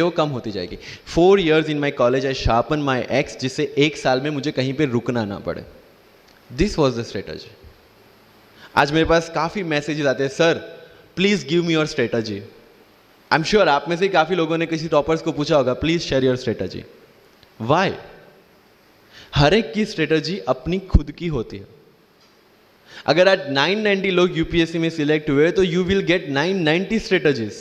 वो कम होती जाएगी। 4 years in my college I sharpen my x, जिससे 1 साल में मुझे कहीं पे रुकना ना पड़े। This was the strategy. आज मेरे पास काफ़ी मैसेजेस आते हैं, sir please give me your strategy. I am sure आप में से काफ़ी लोगों ने किसी टॉपर्स को पूछा होगा, please share your strategy. Why? हर एक की स्ट्रेटजी अपनी खुद की होती है। अगर आज 990 लोग यूपीएससी में सिलेक्ट हुए तो यू विल गेट 990 स्ट्रेटजीज,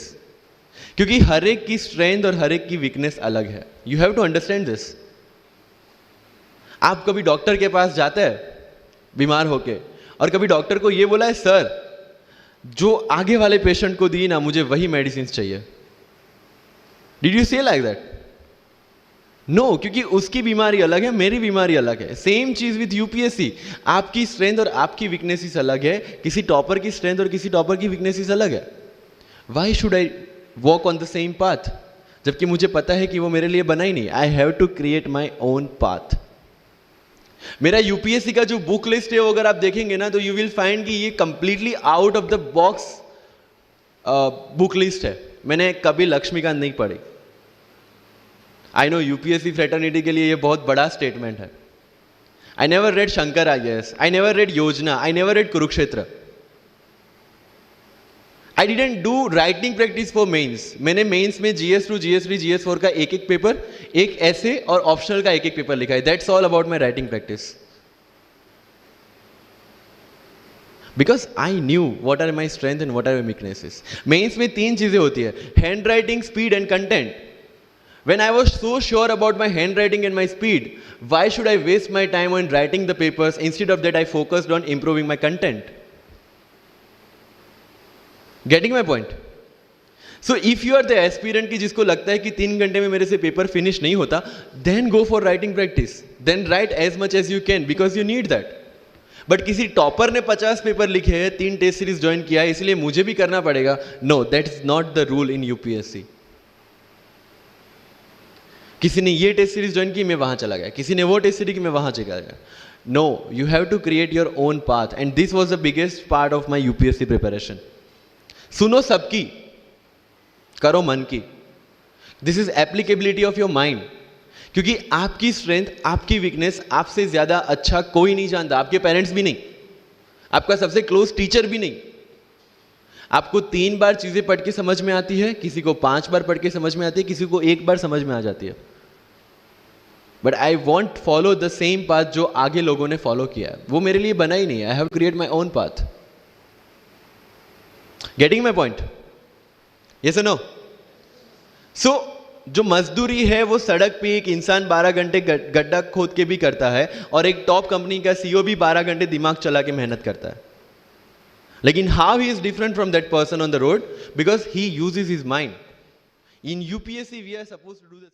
क्योंकि हर एक की स्ट्रेंथ और हर एक की वीकनेस अलग है। You have to understand this. आप कभी डॉक्टर के पास जाते हैं बीमार होके, और कभी डॉक्टर को ये बोला है, सर जो आगे वाले पेशेंट को दी ना, मुझे वही मेडिसिन चाहिए। डिड यू से लाइक दैट? नो, क्योंकि उसकी बीमारी अलग है, मेरी बीमारी अलग है। सेम चीज विथ यूपीएससी। आपकी स्ट्रेंथ और आपकी वीकनेसेस अलग है, किसी टॉपर की स्ट्रेंथ और किसी टॉपर की वीकनेसेस अलग है। Why should I walk on the same path, जबकि मुझे पता है कि वो मेरे लिए बना ही नहीं। I have to create my own path. मेरा यूपीएससी का जो बुक लिस्ट है वो अगर आप देखेंगे ना, तो यू विल फाइंड कि ये completely out of the box book list है। मैंने कभी लक्ष्मीकांत नहीं पढ़ी। आई नो यूपीएससी फ्रेटर्निटी के लिए ये बहुत बड़ा स्टेटमेंट है। I never read Shankar IAS, I never read Yojana, I never read Kurukshetra. I didn't do writing practice for mains. मैंने मेंस में GS2, GS3, GS4 का एक पेपर, एक ऐसे और ऑप्शनल का एक पेपर लिखा है। That's all about my writing practice. Because I knew what are my strength and what are my weaknesses. Mains में 3 चीजें होती है, hand writing, speed and content. When I was so sure about my handwriting and my speed, why should I waste my time on writing the papers? Instead of that, I focused on improving my content. Getting my point? So if you are the aspirant की जिसको लगता है कि 3 घंटे में मेरे से paper finish नहीं होता, then go for writing practice. Then write as much as you can because you need that. But किसी टॉपर ने 50 पेपर लिखे हैं, 3 टेस्ट सीरीज ज्वाइन किया है, इसलिए मुझे भी करना पड़ेगा। No, that is not the rule in UPSC. किसी ने ये टेस्ट सीरीज ज्वाइन की, मैं वहां चला गया, किसी ने वो टेस्ट सीरीज की, मैं वहां चला गया। No, you have to create your own path, and this was the biggest part of my UPSC preparation. सुनो सबकी, करो मन की। This is applicability of your mind, क्योंकि आपकी स्ट्रेंथ, आपकी वीकनेस आपसे ज्यादा अच्छा कोई नहीं जानता। आपके पेरेंट्स भी नहीं, आपका सबसे क्लोज टीचर भी नहीं। आपको 3 बार चीजें पढ़ के समझ में आती है, किसी को 5 बार पढ़ के समझ में आती है, किसी को 1 बार समझ में आ जाती है। But I want follow the same path जो आगे लोगों ने फॉलो किया है। वो मेरे लिए बना ही नहीं है। I have create my own path. Getting my point? Yes और नो? सो जो मजदूरी है वो सड़क पे एक इंसान 12 घंटे गड्ढा खोद के भी करता है, और एक टॉप कंपनी का CEO भी 12 घंटे दिमाग चला के मेहनत करता है। लेकिन how he is different from that person on the road? Because he uses his mind. In UPSC we are supposed to do this.